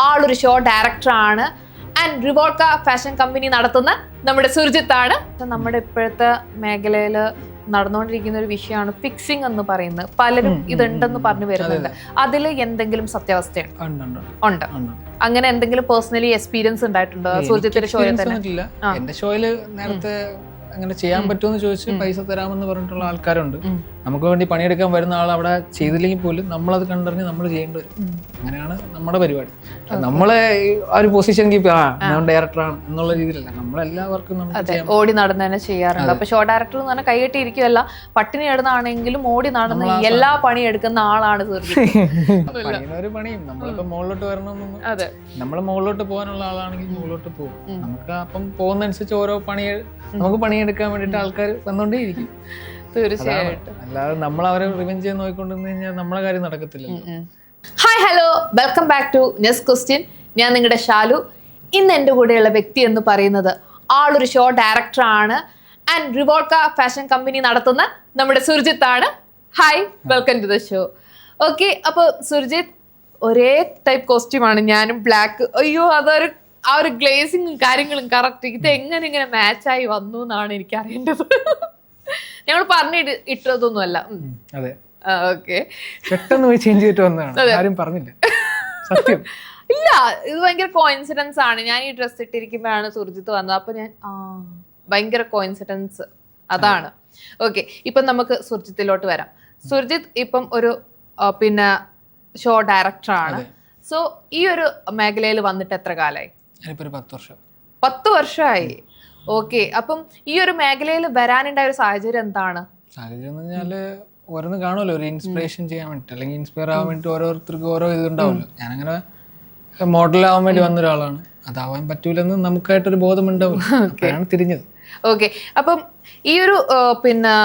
ആളൊരു ഷോ ഡയറക്ടറാണ് and റിവോൾക്ക fashion company നടത്തുന്ന നമ്മുടെ സുർജിത്താണ്. നമ്മുടെ ഇപ്പോഴത്തെ മേഖലയിൽ നടന്നുകൊണ്ടിരിക്കുന്ന ഒരു വിഷയമാണ് ഫിക്സിംഗ് എന്ന് പറയുന്നത്. പലരും ഇതുണ്ടെന്ന് പറഞ്ഞു വരുന്നുണ്ട്. അതിൽ എന്തെങ്കിലും സത്യാവസ്ഥയുണ്ട്? ഉണ്ട്. അങ്ങനെ എന്തെങ്കിലും പേഴ്സണലി എക്സ്പീരിയൻസ് ഉണ്ടായിട്ടുണ്ടോ സുർജിത്തിന്റെ ഷോയിൽ തന്നെ? എന്റെ ഷോയില് നേരത്തെ അങ്ങനെ ചെയ്യാൻ പറ്റുമെന്ന് ചോദിച്ച് പൈസ തരാമെന്ന് പറഞ്ഞിട്ടുള്ള ആൾക്കാരുണ്ട്. നമുക്ക് വേണ്ടി പണിയെടുക്കാൻ വരുന്ന ആൾ അവിടെ ചെയ്തില്ലെങ്കിൽ പോലും നമ്മളത് കണ്ടറിഞ്ഞ് നമ്മൾ ചെയ്യേണ്ടി വരും. അങ്ങനെയാണ് നമ്മുടെ പരിപാടി. നമ്മളെ ആ ഒരു പൊസിഷൻ ഞാൻ ഡയറക്ടറാണ് എന്നുള്ള രീതിയിലല്ല, നമ്മളെല്ലാവർക്കും ഓടി നടന്ന് തന്നെ ചെയ്യാറുണ്ട്. അപ്പൊ ഷോ ഡയറക്ടർ എന്ന് പറഞ്ഞാൽ കൈകെട്ടി ഇരിക്കുമല്ല, പട്ടിണി ഇടുന്നാണെങ്കിലും ഓടി നടന്ന് എല്ലാ പണി എടുക്കുന്ന ആളാണ് ഒരു പണിയും. നമ്മളിപ്പോ മുകളിലോട്ട് വരണമെന്നൊന്നും, നമ്മള് മുകളിലോട്ട് പോകാനുള്ള ആളാണെങ്കിൽ മുകളിലോട്ട് പോകും. നമുക്ക് അപ്പം പോകുന്നതനുസരിച്ച് ഓരോ നമുക്ക് പണിയെടുക്കാൻ വേണ്ടിട്ട് ആൾക്കാർ വന്നോണ്ടേയിരിക്കും. തീർച്ചയായിട്ടും. അല്ലാതെ നമ്മൾ അവരെ റിവെഞ്ച് ചെയ്യാൻ നോക്കിക്കൊണ്ടിരുന്നു കഴിഞ്ഞാൽ നമ്മളെ കാര്യം നടക്കത്തില്ലല്ലോ. Hi, hello, welcome back to next question. ഞാൻ നിങ്ങളുടെ ഷാലു. ഇന്ന് എൻ്റെ കൂടെയുള്ള വ്യക്തി എന്ന് പറയുന്നത് ആളൊരു ഷോ ഡയറക്ടറാണ് ആൻഡ് റിവോൾക്ക ഫാഷൻ കമ്പനി നടത്തുന്ന നമ്മുടെ സുർജിത്താണ്. Hi, welcome to the show. Okay, അപ്പോൾ സുർജിത്ത് ഒരേ ടൈപ്പ് കോസ്റ്റ്യൂമാണ്, ഞാനും ബ്ലാക്ക്. അയ്യോ, ആ ഒരു ഗ്ലേസിങ്ങും കാര്യങ്ങളും കറക്റ്റ്. ഇത് എങ്ങനെ ഇങ്ങനെ മാച്ചായി വന്നു എന്നാണ് എനിക്ക് അറിയേണ്ടത്. ഞങ്ങൾ പറഞ്ഞിട്ട് ഇട്ടതൊന്നുമല്ല. ഓക്കെ, പെട്ടെന്ന് പോയി ചേഞ്ച് ചെയ്തിട്ട് വന്നതാണ്, ആരും പറഞ്ഞില്ല. സത്യം ഇല്ല, ഇത് ഭയങ്കര കോയിൻസിഡൻസ് ആണ്. ഞാൻ ഈ ഡ്രസ് ഇട്ടിരിക്കുമ്പോഴാണ് സുർജിത്ത് വന്നത്. അപ്പൊ ഞാൻ ഭയങ്കര കോയിൻസിഡൻസ് അതാണ്. ഓക്കെ, ഇപ്പം നമുക്ക് സുർജിത്തിലോട്ട് വരാം. സുർജിത്ത് ഇപ്പം ഒരു പിന്നെ ഷോ ഡയറക്ടറാണ്. സോ ഈ ഒരു മേഖലയിൽ വന്നിട്ട് എത്ര കാലമായി? 10 വർഷമായി. ഓക്കെ, അപ്പം ഈ ഒരു മേഖലയിൽ വരാനുണ്ടായ ഒരു സാഹചര്യം എന്താണ്? സാഹചര്യം എന്ന് പറഞ്ഞാല് ഓരോന്ന് കാണുമല്ലോ, ഒരു ഇൻസ്പിറേഷൻ ചെയ്യാൻ വേണ്ടിട്ട്, അല്ലെങ്കിൽ ഇൻസ്പയർ ആവാൻ വേണ്ടിട്ട് ഓരോരുത്തർക്കും ഓരോ ഇതുണ്ടാവുമല്ലോ. ഞാനങ്ങനെ മോഡലാവാൻ വേണ്ടി വന്ന ഒരാളാണ്. അതാവാൻ പറ്റൂലെന്ന് നമുക്കായിട്ടൊരു ബോധമുണ്ടാവും, അപ്പോഴാണ് തിരിഞ്ഞത്. ഓക്കെ, അപ്പം ഈ ഒരു പിന്നെ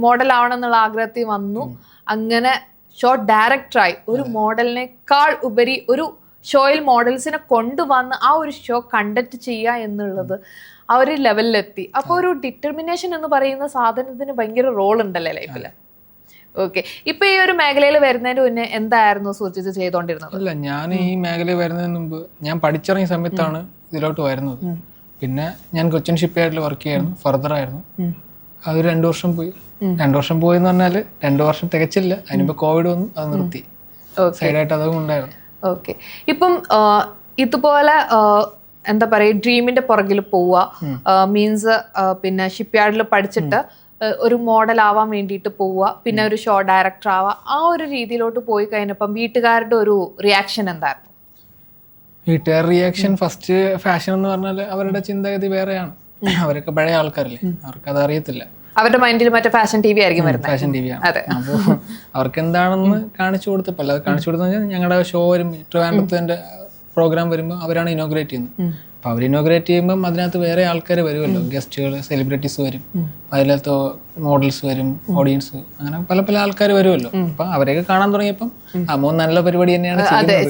മോഡൽ ആവണം എന്നുള്ള ആഗ്രഹത്തിൽ വന്നു. അങ്ങനെ ഷോ ഡയറക്ടറായി. ഒരു മോഡലിനേക്കാൾ ഉപരി ഒരു ഷോയിൽ മോഡൽസിനെ കൊണ്ടുവന്ന് ആ ഒരു ഷോ കണ്ടക്ട് ചെയ്യുക എന്നുള്ളത് ആ ഒരു ലെവലിലെത്തി. അപ്പോൾ ഒരു ഡിറ്റർമിനേഷൻ എന്ന് പറയുന്ന സാധനത്തിന് ഭയങ്കര റോൾ ഉണ്ടല്ലേ ലൈഫിൽ? ഓക്കെ, ഇപ്പൊ ഈ ഒരു മേഖലയിൽ വരുന്നതിന് മുന്നേ എന്തായിരുന്നു സുർജിത്ത് ചെയ്തോണ്ടിരുന്നത്? അല്ല, ഞാൻ ഈ മേഖലയിൽ വരുന്നതിന് മുമ്പ് ഞാൻ പഠിച്ചിറങ്ങിയ സമയത്താണ് ഇതിലോട്ട് വരുന്നത്. പിന്നെ ഞാൻ കൊച്ചിൻ ഷിപ്പ്യാർഡിൽ വർക്ക് ചെയ്യായിരുന്നു, ഫർദർ ആയിരുന്നു. അത് 2 വർഷം പോയി. 2 വർഷം പോയി എന്ന് പറഞ്ഞാൽ 2 വർഷം തികച്ചില്ല, അതിനുമ്പ് കോവിഡ് വന്നു, അത് നിർത്തി. സൈഡായിട്ട് അതും ഉണ്ടായിരുന്നു. ഓക്കെ, ഇപ്പം ഇതുപോലെ എന്താ പറയുക, ഡ്രീമിന്റെ പുറകിൽ പോവുക മീൻസ് പിന്നെ ഷിപ്പ്യാർഡിൽ പഠിച്ചിട്ട് ഒരു മോഡൽ ആവാൻ വേണ്ടിയിട്ട് പോവുക, പിന്നെ ഒരു ഷോ ഡയറക്ടർ ആവുക, ആ ഒരു രീതിയിലോട്ട് പോയി കഴിഞ്ഞപ്പം വീട്ടുകാരുടെ ഒരു റിയാക്ഷൻ എന്തായിരുന്നു? വീട്ടുകാരുടെ റിയാക്ഷൻ ഫസ്റ്റ്, ഫാഷൻ എന്ന് പറഞ്ഞാൽ അവരുടെ ചിന്താഗതി വേറെയാണ്. അവരൊക്കെ പഴയ ആൾക്കാരല്ലേ, അവർക്ക് അത് അറിയത്തില്ല. അവരുടെ മൈൻഡിൽ മറ്റേ ഫാഷൻ ടി വി ആയിരിക്കും വരുന്നത്. ഫാഷൻ ടി വി ആണ്. അപ്പോൾ അവർക്ക് എന്താണെന്ന് കാണിച്ചു കൊടുത്തപ്പോൾ, അല്ലാതെ കാണിച്ചു കൊടുത്തു ഞങ്ങളുടെ ഷോ വരും, ട്രിവാൻഡ്രത്തിന്റെ പ്രോഗ്രാം വരുമ്പോൾ അവരാണ് ഇനോഗ്രേറ്റ് ചെയ്യുന്നത്. അപ്പോൾ അവർ ഇനോഗ്രേറ്റ് ചെയ്യുമ്പം അതിനകത്ത് വേറെ ആൾക്കാർ വരുമല്ലോ, ഗസ്റ്റുകൾ, സെലിബ്രിറ്റീസ് വരും, അതിലകത്ത് മോഡൽസ് വരും, ഓഡിയൻസ്, അങ്ങനെ പല പല ആൾക്കാർ വരുമല്ലോ. അപ്പം അവരെയൊക്കെ കാണാൻ തുടങ്ങിയപ്പം മോൻ നല്ല പരിപാടി തന്നെയാണ്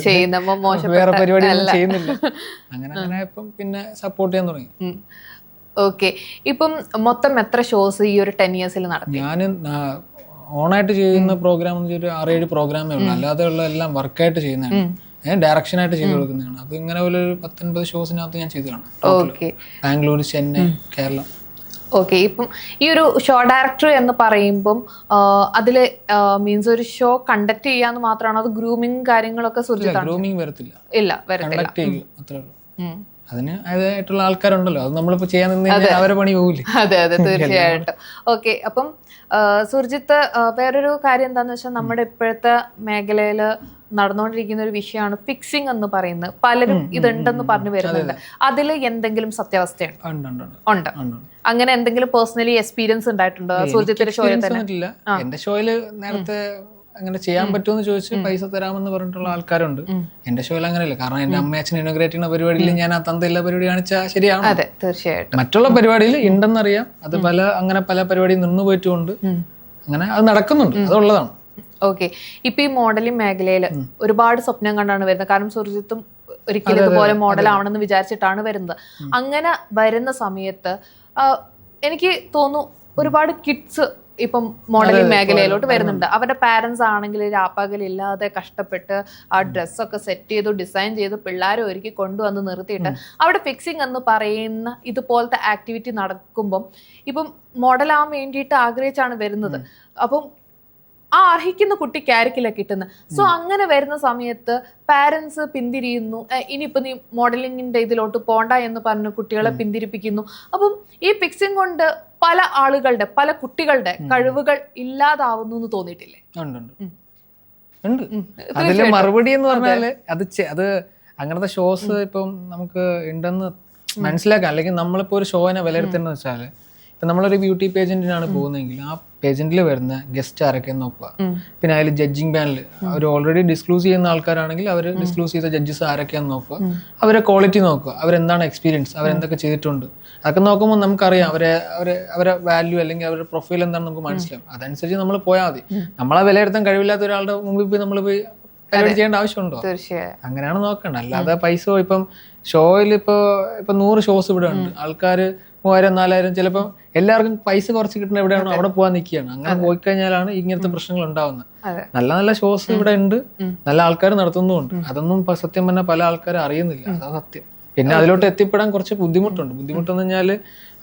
ചെയ്യുന്നത്, വേറെ പരിപാടിയൊന്നും ചെയ്യുന്നില്ല. അങ്ങനെ ഇപ്പം പിന്നെ സപ്പോർട്ട് ചെയ്യാൻ തുടങ്ങി. ഓക്കെ, ഇപ്പം മൊത്തം എത്ര ഷോസ് ഈ ഒരു 10 yearsൽ നടത്തി? ഞാൻ ഓണായിട്ട് ചെയ്യുന്ന പ്രോഗ്രാം ഒരു 6-7 പ്രോഗ്രാമേ ഉള്ളൂ. അല്ലാതെ ഉള്ള എല്ലാം വർക്കായിട്ട് ചെയ്യുന്നതാണ്, ഞാൻ ഡയറക്ഷനായിട്ട് ചെയ്ത് കൊടുക്കുന്നതാണ്. അത് ഇങ്ങനെ പോലെ ഒരു 19 ഷോസിനകത്ത് ഞാൻ ചെയ്തതാണ്. ബാംഗ്ലൂർ, ചെന്നൈ, കേരളം. ഓക്കെ, ഇപ്പം ഈ ഒരു ഷോ ഡയറക്ടർ എന്ന് പറയുമ്പം അതിൽ മീൻസ് ഒരു ഷോ കണ്ടക്ട് ചെയ്യാന്ന് മാത്രമാണോ, അത് ഗ്രൂമിങ് കാര്യങ്ങളൊക്കെ? ഗ്രൂമിങ് വരത്തില്ല, ഇല്ല, വരത്തില്ല. അത്രേ ഉള്ളൂ. അതിന് അതിനായിട്ടുള്ള ആൾക്കാരുണ്ടല്ലോ, അത് നമ്മളിപ്പോ ചെയ്യാൻ അവരെ പണി പോകില്ലേ? അതെ, തീർച്ചയായിട്ടും. ഓക്കെ, അപ്പം സുർജിത്ത് വേറൊരു കാര്യം എന്താന്ന് വെച്ചാൽ നമ്മുടെ ഇപ്പോഴത്തെ മേഖലയിൽ നടന്നുകൊണ്ടിരിക്കുന്ന ഒരു വിഷയമാണ് ഫിക്സിംഗ് എന്ന് പറയുന്നത്. പലരും ഇതുണ്ടെന്ന് പറഞ്ഞു വരുന്നുണ്ട്. അതിൽ എന്തെങ്കിലും സത്യാവസ്ഥയുണ്ട്? ഉണ്ട്. അങ്ങനെ എന്തെങ്കിലും പേഴ്സണലി എക്സ്പീരിയൻസ് ഉണ്ടായിട്ടുണ്ടോ സുർജിത്തിന്റെ ഷോയിൽ തന്നെ? എന്റെ ഷോയില് നേരത്തെ അങ്ങനെ ചെയ്യാൻ പറ്റുമെന്ന് ചോദിച്ച് പൈസ തരാമെന്ന് പറഞ്ഞിട്ടുള്ള ആൾക്കാരുണ്ട്. എന്റെ ഷോയിൽ അങ്ങനെയല്ല, കാരണം എന്റെ അമ്മയച്ഛൻ ഇനോഗ്രേറ്റ് ചെയ്യുന്ന പരിപാടിയിൽ ഞാൻ ആ തന്തയില്ല പരിപാടി കാണിച്ചാൽ ശരിയാണ്. അതെ, തീർച്ചയായിട്ടും. മറ്റുള്ള പരിപാടിയിൽ ഉണ്ടെന്നറിയാം, അത് അങ്ങനെ പല പരിപാടിയും നിന്ന് പോയിട്ടുമുണ്ട്, അങ്ങനെ അത് നടക്കുന്നുണ്ട്, അതുള്ളതാണ്. ഓക്കെ, ഇപ്പൊ ഈ മോഡലിംഗ് മേഖലയിൽ ഒരുപാട് സ്വപ്നം കണ്ടാണ് വരുന്നത്. കാരണം സുർജിത്തും ഒരിക്കലും ഇതുപോലെ മോഡൽ ആവണമെന്ന് വിചാരിച്ചിട്ടാണ് വരുന്നത്. അങ്ങനെ വരുന്ന സമയത്ത് എനിക്ക് തോന്നുന്നു ഒരുപാട് കിഡ്സ് ഇപ്പം മോഡലിംഗ് മേഖലയിലോട്ട് വരുന്നുണ്ട്. അവരുടെ പാരന്റ്സ് ആണെങ്കിൽ രാപ്പകലില്ലാതെ കഷ്ടപ്പെട്ട് ആ ഡ്രസ്സൊക്കെ സെറ്റ് ചെയ്തു ഡിസൈൻ ചെയ്ത് പിള്ളേരെ ഒരുക്കി കൊണ്ടുവന്ന് നിർത്തിയിട്ട് അവിടെ ഫിക്സിങ് എന്ന് പറയുന്ന ഇതുപോലത്തെ ആക്ടിവിറ്റി നടക്കുമ്പം ഇപ്പം മോഡലാവാൻ വേണ്ടിയിട്ട് ആഗ്രഹിച്ചാണ് വരുന്നത്. അപ്പം ആ അർഹിക്കുന്ന കുട്ടിക്കായിരിക്കില്ല കിട്ടുന്നത്. സോ അങ്ങനെ വരുന്ന സമയത്ത് പാരന്റ്സ് പിന്തിരിയുന്നു. ഇനിയിപ്പോൾ നീ മോഡലിങ്ങിന്റെ ഇതിലോട്ട് പോണ്ട എന്ന് പറഞ്ഞ് കുട്ടികളെ പിന്തിരിപ്പിക്കുന്നു. അപ്പം ഈ ഫിക്സിങ് കൊണ്ട് പല ആളുകളുടെ പല കുട്ടികളുടെ കഴിവുകൾ ഇല്ലാതാവുന്നു എന്ന് തോന്നിയിട്ടില്ലേ? ഉണ്ട്. അതില് മറുപടി എന്ന് പറഞ്ഞാല് അത് അങ്ങനത്തെ ഷോസ് ഇപ്പം നമുക്ക് ഉണ്ടെന്ന് മനസ്സിലാക്കാം. അല്ലെങ്കിൽ നമ്മളിപ്പോ ഒരു ഷോനെ വിലയിരുത്തുന്ന വെച്ചാല് ഇപ്പം നമ്മളൊരു ബ്യൂട്ടി പേജന്റിനാണ് പോകുന്നതെങ്കിൽ ആ പേജന്റിൽ വരുന്ന ഗസ്റ്റ് ആരൊക്കെയെന്ന് നോക്കുക. പിന്നെ അതിൽ ജഡ്ജിങ് പാനൽ അവർ ഓൾറെഡി ഡിസ്ക്ലോസ് ചെയ്യുന്ന ആൾക്കാരാണെങ്കിൽ അവർ ഡിസ്ക്ലോസ് ചെയ്ത ജഡ്ജസ് ആരൊക്കെയാന്ന് നോക്കുക. അവരെ ക്വാളിറ്റി നോക്കുക, അവരെന്താണ് എക്സ്പീരിയൻസ്, അവരെന്തൊക്കെ ചെയ്തിട്ടുണ്ട്, അതൊക്കെ നോക്കുമ്പോൾ നമുക്കറിയാം അവരെ വാല്യൂ അല്ലെങ്കിൽ അവരുടെ പ്രൊഫൈൽ എന്താണെന്ന് നമുക്ക് മനസ്സിലാവും. അതനുസരിച്ച് നമ്മൾ പോയാൽ മതി. നമ്മളെ വിലയിരുത്താൻ കഴിവില്ലാത്ത ഒരാളുടെ മുമ്പിൽ പോയി നമ്മൾ പോയി പരിപാടി ചെയ്യേണ്ട ആവശ്യമുണ്ടോ? അങ്ങനെയാണ് നോക്കേണ്ടത്. അല്ലാതെ പൈസ ഇപ്പം ഷോയിൽ ഇപ്പൊ 100 ഷോസ് ഇവിടെ ഉണ്ട്, ആൾക്കാർ 3000-4000, ചിലപ്പോൾ എല്ലാവർക്കും പൈസ കുറച്ച് കിട്ടുന്ന എവിടെയാണോ അവിടെ പോകാൻ നിൽക്കുകയാണ്. അങ്ങനെ പോയി കഴിഞ്ഞാലാണ് ഇങ്ങനത്തെ പ്രശ്നങ്ങൾ ഉണ്ടാവുന്നത്. നല്ല നല്ല ഷോസ് ഇവിടെ ഉണ്ട്, നല്ല ആൾക്കാർ നടത്തുന്നുമുണ്ട്. അതൊന്നും സത്യം പറഞ്ഞാൽ പല ആൾക്കാരും അറിയുന്നില്ല, അതാ സത്യം. പിന്നെ അതിലോട്ട് എത്തിപ്പെടാൻ കുറച്ച് ബുദ്ധിമുട്ടുണ്ട്. ബുദ്ധിമുട്ടെന്ന് പറഞ്ഞാൽ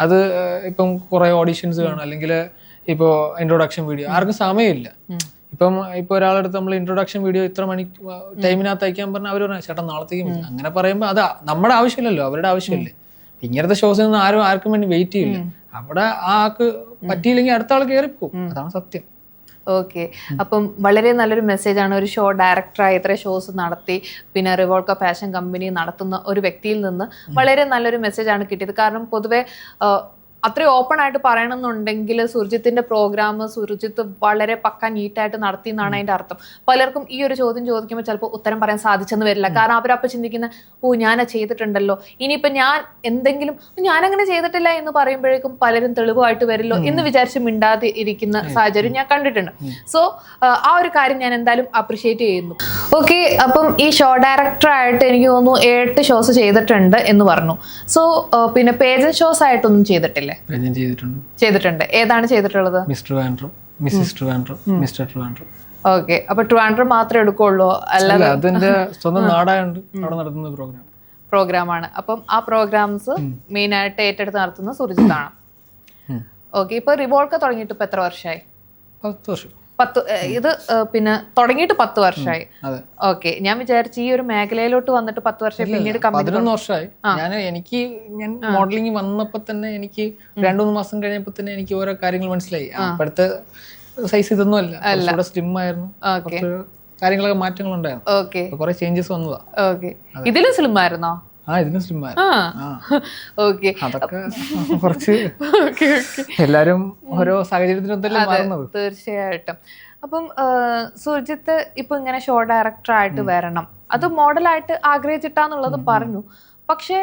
അത് ഇപ്പം കുറെ ഓഡീഷൻസ് കാണും, അല്ലെങ്കിൽ ഇപ്പോൾ ഇൻട്രൊഡക്ഷൻ വീഡിയോ, ആർക്കും സമയമില്ല. ഇപ്പൊ ഒരാളെടുത്ത് നമ്മൾ ഇൻട്രൊഡക്ഷൻ വീഡിയോ ഇത്ര മണി ടൈമിനകത്ത് അയക്കാൻ പറഞ്ഞാൽ അവർ പറഞ്ഞു ചേട്ടാ നാളത്തേക്ക് പറ്റും. അങ്ങനെ പറയുമ്പോൾ അത് നമ്മുടെ ആവശ്യമില്ലല്ലോ, അവരുടെ ആവശ്യമല്ലേ. ഇങ്ങനത്തെ ഷോസിൽ നിന്ന് ആർക്കും വേണ്ടി വെയിറ്റ് ചെയ്യില്ല. അവിടെ ആ ആൾക്ക് പറ്റിയില്ലെങ്കിൽ അടുത്ത ആൾ കയറിപ്പോകും, അതാണ് സത്യം. ഓക്കെ, അപ്പം വളരെ നല്ലൊരു മെസ്സേജാണ്. ഒരു ഷോ ഡയറക്ടറായി ഇത്ര ഷോസ് നടത്തി പിന്നെ റിവോൾക്ക ഫാഷൻ കമ്പനി നടത്തുന്ന ഒരു വ്യക്തിയിൽ നിന്ന് വളരെ നല്ലൊരു മെസ്സേജാണ് കിട്ടിയത്. കാരണം പൊതുവെ അത്രയും ഓപ്പൺ ആയിട്ട് പറയണമെന്നുണ്ടെങ്കിൽ സുർജിത്തിന്റെ പ്രോഗ്രാം സുർജിത്ത് വളരെ പക്ക നീറ്റായിട്ട് നടത്തി എന്നാണ് അതിന്റെ അർത്ഥം. പലർക്കും ഈ ഒരു ചോദ്യം ചോദിക്കുമ്പോൾ ചിലപ്പോൾ ഉത്തരം പറയാൻ സാധിച്ചെന്ന് വരില്ല. കാരണം അവരപ്പോൾ ചിന്തിക്കുന്ന ഞാനത് ചെയ്തിട്ടുണ്ടല്ലോ, ഇനിയിപ്പോൾ ഞാൻ എന്തെങ്കിലും ഞാനങ്ങനെ ചെയ്തിട്ടില്ല എന്ന് പറയുമ്പോഴേക്കും പലരും തെളിവായിട്ട് വരില്ലോ എന്ന് വിചാരിച്ച് മിണ്ടാതെ ഇരിക്കുന്ന സാഹചര്യം ഞാൻ കണ്ടിട്ടുണ്ട്. സോ ആ ഒരു കാര്യം ഞാൻ എന്തായാലും അപ്രിഷിയേറ്റ് ചെയ്യുന്നു. ഓക്കെ, അപ്പം ഈ ഷോ ഡയറക്ടറായിട്ട് എനിക്ക് തോന്നുന്നു 8 ഷോസ് ചെയ്തിട്ടുണ്ട് എന്ന് പറഞ്ഞു. സോ പിന്നെ പേജൻ ഷോസ് ആയിട്ടൊന്നും ചെയ്തിട്ടില്ല? ചെയ്തിട്ടുണ്ട്. ഏതാണ് ചെയ്തിട്ടുള്ളത്? Mister Trivandrum, Mrs Trivandrum, mister Trivandrum. Okay, അപ്പൊ ട്രിവാൻഡ്രം മാത്രമേ എടുക്കുള്ളൂ? അല്ലാതെ അതിന്റെ സ്വന്തം നാടായോണ്ട് അവിടെ നടത്തുന്ന പ്രോഗ്രാമാണ്. അപ്പം ആ പ്രോഗ്രാംസ് മെയിൻ ആയിട്ട് ഏറ്റെടുത്ത് നടത്തുന്ന സുർജിത്താണ്. ഓക്കെ, ഇപ്പൊ റിവോൾക്ക തുടങ്ങിയിട്ട് ഇപ്പൊ എത്ര വർഷമായി? 10 വർഷം. ഇത് പിന്നെ തുടങ്ങിയിട്ട് 10 വർഷമായി. ഓക്കെ, ഞാൻ വിചാരിച്ചു ഈ ഒരു മേഖലയിലോട്ട് വന്നിട്ട് 10 വർഷം പിന്നീട് 11 വർഷമായി. ഞാൻ മോഡലിംഗ് വന്നപ്പോ തന്നെ എനിക്ക് 2-3 മാസം കഴിഞ്ഞപ്പോ തന്നെ എനിക്ക് ഓരോ കാര്യങ്ങൾ മനസ്സിലായി. അപ്പോഴത്തെ സൈസ് ഇതൊന്നും അല്ല, സ്ലിം ആയിരുന്നു, കാര്യങ്ങളൊക്കെ മാറ്റങ്ങൾ ഉണ്ടായിരുന്നു, കുറെ ചേഞ്ചസ് വന്നതാ. ഓക്കെ, ഇതിലും സ്ലിം ആയിരുന്നോ? ഇതിനും സ്ലിം ആയിരുന്നു. അതൊക്കെ കുറച്ച് എല്ലാരും ഓരോ സാഹചര്യത്തിനൊത്തല്ലേ മാറുന്നത്. തീർച്ചയായിട്ടും. അപ്പം സുർജിത്ത് ഇപ്പൊ ഇങ്ങനെ ഷോ ഡയറക്ടറായിട്ട് വരണം, അത് മോഡലായിട്ട് ആഗ്രഹിച്ചിട്ടാന്നുള്ളത് പറഞ്ഞു. പക്ഷെ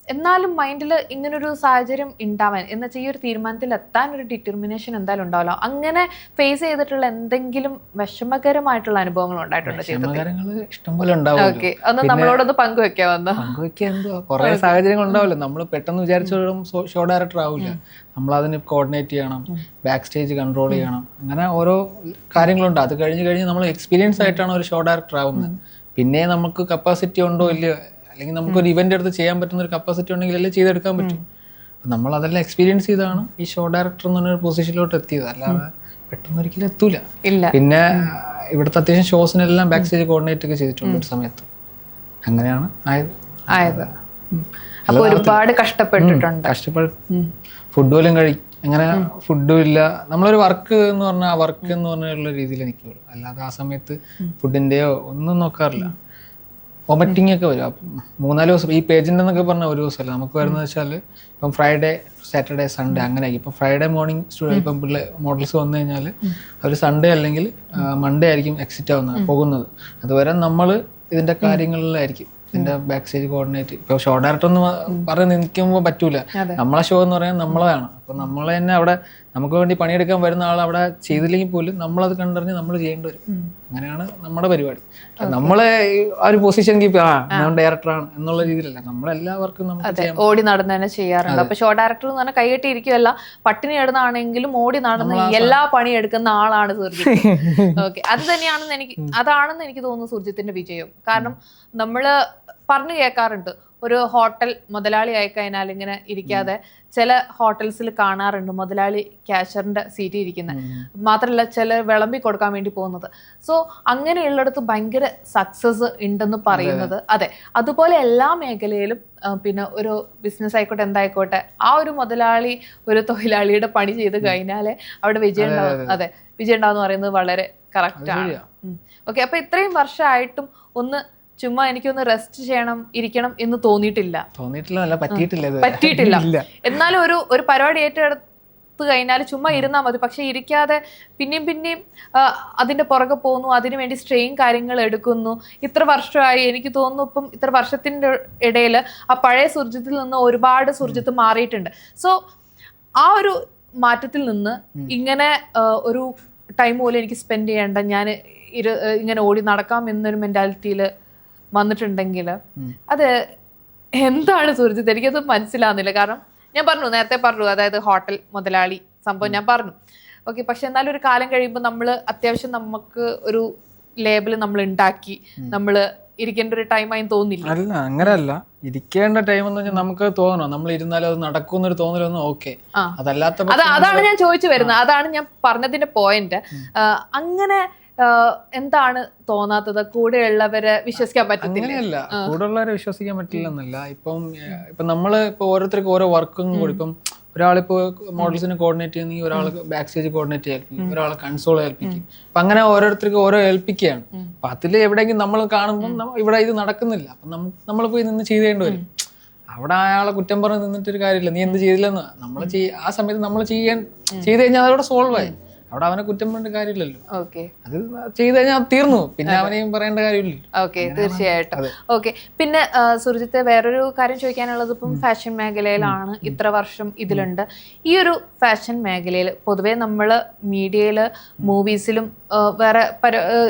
എന്നാലും മൈൻഡിൽ ഇങ്ങനൊരു സാഹചര്യം ഉണ്ടാവാൻ എന്ന് വെച്ചാൽ ഈ ഒരു തീരുമാനത്തിൽ എത്താൻ ഒരു ഡിറ്റർമിനേഷൻ എന്തായാലും ഉണ്ടാവല്ലോ. അങ്ങനെ ഫേസ് ചെയ്തിട്ടുള്ള എന്തെങ്കിലും വിഷമകരമായിട്ടുള്ള അനുഭവങ്ങൾ ഉണ്ടായിട്ടുണ്ടോ? ഇഷ്ടംപോലെ ഉണ്ടാവും. ഓക്കെ, ഒന്ന് നമ്മളോടൊന്ന് പങ്കുവെക്കാമെന്ന്. കുറെ സാഹചര്യങ്ങൾ ഉണ്ടാവില്ല. നമ്മൾ പെട്ടെന്ന് വിചാരിച്ചോളും ഷോ ഡയറക്ടർ ആവില്ല. നമ്മൾ അതിന് കോർഡിനേറ്റ് ചെയ്യണം, ബാക്ക് സ്റ്റേജ് കൺട്രോൾ ചെയ്യണം, അങ്ങനെ ഓരോ കാര്യങ്ങളുണ്ട്. അത് കഴിഞ്ഞ് നമ്മൾ എക്സ്പീരിയൻസ് ആയിട്ടാണ് ഒരു ഷോ ഡയറക്ടർ ആവുന്നത്. പിന്നെ നമുക്ക് കപ്പാസിറ്റി ഉണ്ടോ ഇല്ലയോ, അല്ലെങ്കിൽ നമുക്കൊരു ഇവന്റ് എടുത്ത് ചെയ്യാൻ പറ്റുന്ന ഒരു കപ്പാസിറ്റി ഉണ്ടെങ്കിൽ അല്ലേ ചെയ്തെടുക്കാൻ പറ്റും. നമ്മൾ അതെല്ലാം എക്സ്പീരിയൻസ് ചെയ്താണ് ഈ ഷോ ഡയറക്ടർ എന്ന് പറഞ്ഞൊരു പൊസിഷനിലോട്ട് എത്തിയത്. അല്ലാതെ പെട്ടെന്ന് ഒരിക്കലും എത്തൂല. പിന്നെ ഇവിടുത്തെ അത്യാവശ്യം ഷോസിനെല്ലാം ബാക്ക് സ്റ്റേജ് കോർഡിനേറ്റ് ഒക്കെ ചെയ്തിട്ടുണ്ട് ഒരു സമയത്ത്. അങ്ങനെയാണ് ആയത്. ഒരുപാട് കഷ്ടപ്പെട്ടിട്ടുണ്ട്. ഫുഡ് പോലും അങ്ങനെ ഫുഡും ഇല്ല. നമ്മളൊരു വർക്ക് എന്ന് പറഞ്ഞാൽ ആ വർക്ക് എന്ന് പറഞ്ഞുള്ള രീതിയിൽ എനിക്ക് അല്ലാതെ ആ സമയത്ത് ഫുഡിന്റെയോ ഒന്നും നോക്കാറില്ല. വൊമിറ്റിംഗ് ഒക്കെ വരും. 3-4 ദിവസം ഈ പേജൻ്റ് എന്നൊക്കെ പറഞ്ഞാൽ ഒരു ദിവസമല്ല നമുക്ക് വരുന്നത് വെച്ചാൽ ഇപ്പം ഫ്രൈഡേ, സാറ്റർഡേ, സൺഡേ അങ്ങനെ. ഇപ്പം ഫ്രൈഡേ മോർണിംഗ് ഇപ്പം മോഡൽസ് വന്നു കഴിഞ്ഞാൽ അവർ സൺഡേ അല്ലെങ്കിൽ മൺഡേ ആയിരിക്കും എക്സിറ്റ് ആവുന്നത്, പോകുന്നത്. അതുവരെ നമ്മൾ ഇതിന്റെ കാര്യങ്ങളിലായിരിക്കും, ഇതിന്റെ ബാക്ക് സ്റ്റേജ് കോർഡിനേറ്റ്. ഇപ്പൊ ഷോ ഡയറക്ടർ എന്ന് പറഞ്ഞ് നിൽക്കുമ്പോൾ പറ്റൂല. നമ്മളെ ഷോ എന്ന് പറയാൻ നമ്മളെയാണ്. അപ്പോൾ നമ്മൾ തന്നെ അവിടെ നമുക്ക് വേണ്ടി പണിയെടുക്കാൻ വരുന്ന ആൾ അവിടെ ചെയ്തില്ലെങ്കിൽ പോലും നമ്മളത് കണ്ടറിഞ്ഞ് നമ്മൾ ചെയ്യേണ്ടി വരും. അങ്ങനെയാണ് നമ്മുടെ പരിപാടി. നമ്മളെ ആ ഒരു പൊസിഷൻ കീപ്പ് ഞാൻ ഡയറക്ടറാണ് എന്നുള്ള രീതിയിലല്ല, നമ്മളെല്ലാവർക്കും നമുക്ക് ചെയ്യാം. ഓടി നടന്ന് തന്നെ ചെയ്യാറുണ്ട്. അപ്പൊ ഷോ ഡയറക്ടർ എന്ന് പറഞ്ഞാൽ കൈകെട്ടി ഇരിക്കുമല്ല, പട്ടിണി കിടന്നാണെങ്കിലും ഓടി നടന്ന് എല്ലാ പണി എടുക്കുന്ന ആളാണ് സുർജിത്ത്. ഓക്കെ, അതാണെന്ന് എനിക്ക് തോന്നുന്നു സുർജിത്തിന്റെ വിജയം. കാരണം നമ്മള് പറഞ്ഞു കേൾക്കാറുണ്ട്, ഒരു ഹോട്ടൽ മുതലാളി ആയി കഴിഞ്ഞാൽ ഇങ്ങനെ ഇരിക്കാതെ ചില ഹോട്ടൽസിൽ കാണാറുണ്ട് മുതലാളി ക്യാഷറിന്റെ സീറ്റ് ഇരിക്കുന്നത്, മാത്രമല്ല ചില വിളമ്പി കൊടുക്കാൻ വേണ്ടി പോകുന്നത്. സോ അങ്ങനെയുള്ളിടത്ത് ഭയങ്കര സക്സസ് ഉണ്ടെന്ന് പറയുന്നത്. അതെ, അതുപോലെ എല്ലാ മേഖലയിലും പിന്നെ ഒരു ബിസിനസ് ആയിക്കോട്ടെ എന്തായിക്കോട്ടെ, ആ ഒരു മുതലാളി ഒരു തൊഴിലാളിയുടെ പണി ചെയ്ത് കഴിഞ്ഞാലേ അവിടെ വിജയം ഉണ്ടാവും. അതെ, വിജയം ഉണ്ടാവും പറയുന്നത് വളരെ കറക്റ്റ് ആണ്. ഓക്കെ, അപ്പൊ ഇത്രയും വർഷമായിട്ടും ഒന്ന് ചുമ്മാ എനിക്കൊന്ന് റെസ്റ്റ് ചെയ്യണം, ഇരിക്കണം എന്ന് തോന്നിയിട്ടില്ല. പറ്റിയിട്ടില്ല. എന്നാലും ഒരു പരിപാടി ഏറ്റെടുത്ത് കഴിഞ്ഞാൽ ചുമ്മാ ഇരുന്നാൽ മതി. പക്ഷെ ഇരിക്കാതെ പിന്നെയും അതിന്റെ പുറകെ പോകുന്നു, അതിനുവേണ്ടി സ്ട്രെയിൻ കാര്യങ്ങൾ എടുക്കുന്നു. ഇത്ര വർഷമായി, എനിക്ക് തോന്നുന്നു ഇപ്പം ഇത്ര വർഷത്തിന്റെ ഇടയിൽ ആ പഴയ സുർജിത്തിൽ നിന്ന് ഒരുപാട് സുർജിത്ത് മാറിയിട്ടുണ്ട്. സോ ആ ഒരു മാറ്റത്തിൽ നിന്ന് ഇങ്ങനെ ഒരു ടൈം പോലും എനിക്ക് സ്പെൻഡ് ചെയ്യേണ്ട, ഞാൻ ഇങ്ങനെ ഓടി നടക്കാം എന്നൊരു മെന്റാലിറ്റിയിൽ വന്നിട്ടുണ്ടെങ്കിൽ അത് എന്താണ് സുർജിത്ത്, എനിക്കത് മനസ്സിലാവുന്നില്ല. കാരണം ഞാൻ നേരത്തെ പറഞ്ഞു, അതായത് ഹോട്ടൽ മുതലാളി സംഭവം ഞാൻ പറഞ്ഞു. ഓക്കെ, പക്ഷെ എന്നാലും ഒരു കാലം കഴിയുമ്പോൾ നമ്മൾ അത്യാവശ്യം നമുക്ക് ഒരു ലേബിൾ നമ്മൾ ഉണ്ടാക്കി നമ്മൾ ഇരിക്കേണ്ട ഒരു ടൈമായി തോന്നില്ല. അല്ല, അങ്ങനെയല്ല, ഇരിക്കേണ്ട ടൈം എന്ന് പറഞ്ഞാൽ നമുക്ക് തോന്നണം നമ്മൾ ഇരുന്നാലും അത് നടക്കുന്നൊരു തോന്നലൊന്നും. ഓക്കെ, അതല്ലാത്ത അതാണ് ഞാൻ ചോദിച്ചു വരുന്നത്, അതാണ് ഞാൻ പറഞ്ഞതിന്റെ പോയിന്റ്. അങ്ങനെ എന്താണ് തോന്നാത്തത്? കൂടെയുള്ളവരെ വിശ്വസിക്കാൻ പറ്റില്ല? അങ്ങനെയല്ല, കൂടെയുള്ളവരെ വിശ്വസിക്കാൻ പറ്റില്ലെന്നല്ല. ഇപ്പം നമ്മള് ഓരോരുത്തർക്കും ഓരോ വർക്കും കൂടി, ഇപ്പം ഒരാളിപ്പോ മോഡൽസിനെ കോർഡിനേറ്റ് ചെയ്യുന്ന, ഒരാൾക്ക് ബാക്ക് സ്റ്റേജ് കോർഡിനേറ്റ് ഏൽപ്പിക്കും, ഒരാളെ കൺസോൾ ഏൽപ്പിക്കും. അപ്പൊ അങ്ങനെ ഓരോരുത്തർക്കും ഓരോ ഏൽപ്പിക്കുകയാണ്. അപ്പൊ അതിൽ എവിടെയെങ്കിലും നമ്മൾ കാണുമ്പോൾ ഇവിടെ ഇത് നടക്കുന്നില്ല, അപ്പൊ നമ്മൾ പോയി നിന്ന് ചെയ്തേണ്ടി വരും. അവിടെ അയാളെ കുറ്റം പറഞ്ഞ് നിന്നിട്ടൊരു കാര്യമില്ല, നീ എന്ത് ചെയ്തില്ലെന്ന്. നമ്മൾ ആ സമയത്ത് നമ്മൾ ചെയ്ത് കഴിഞ്ഞാൽ അതവിടെ സോൾവ് ആയി. അവിടെ അവനെ കുറ്റം പറയേണ്ട കാര്യമില്ലല്ലോ. ഓക്കെ, അത് ചെയ്ത് കഴിഞ്ഞാൽ തീർന്നു, പിന്നെ അവനെയും പറയേണ്ട കാര്യമില്ലല്ലോ. ഓക്കെ, തീർച്ചയായിട്ടും. ഓക്കെ, പിന്നെ സുർജിത്തെ വേറൊരു കാര്യം ചോദിക്കാനുള്ളത്, ഇപ്പം ഫാഷൻ മേഖലയിലാണ്, ഇത്ര വർഷം ഇതിലുണ്ട്. ഈ ഒരു ഫാഷൻ മേഖലയിൽ പൊതുവേ നമ്മൾ മീഡിയയില്, മൂവീസിലും വേറെ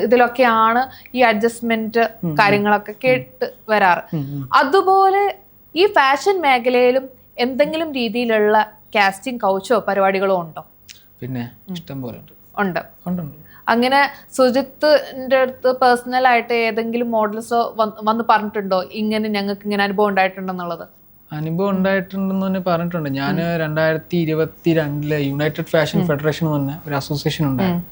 ഇതിലൊക്കെയാണ് ഈ അഡ്ജസ്റ്റ്മെന്റ് കാര്യങ്ങളൊക്കെ കേട്ട് വരാറ്. അതുപോലെ ഈ ഫാഷൻ മേഖലയിലും എന്തെങ്കിലും രീതിയിലുള്ള കാസ്റ്റിംഗ് കൗച്ചോ പരിപാടികളോ ഉണ്ടോ? പിന്നെ ഇഷ്ടം പോലെ ഉണ്ട്. അങ്ങനെ സുജിത്തിന്റെ അടുത്ത് പേഴ്സണലായിട്ട് ഏതെങ്കിലും മോഡൽസോ വന്ന് പറഞ്ഞിട്ടുണ്ടോ ഇങ്ങനെ ഞങ്ങൾക്ക് ഇങ്ങനെ അനുഭവം ഉണ്ടായിട്ടുണ്ടെന്നുള്ളത്? അനുഭവം ഉണ്ടായിട്ടുണ്ടെന്ന് തന്നെ പറഞ്ഞിട്ടുണ്ട്. ഞാൻ 2022 യുണൈറ്റഡ് ഫാഷൻ ഫെഡറേഷൻ എന്ന് പറഞ്ഞ ഒരു അസോസിയേഷൻ ഉണ്ടായിരുന്നു.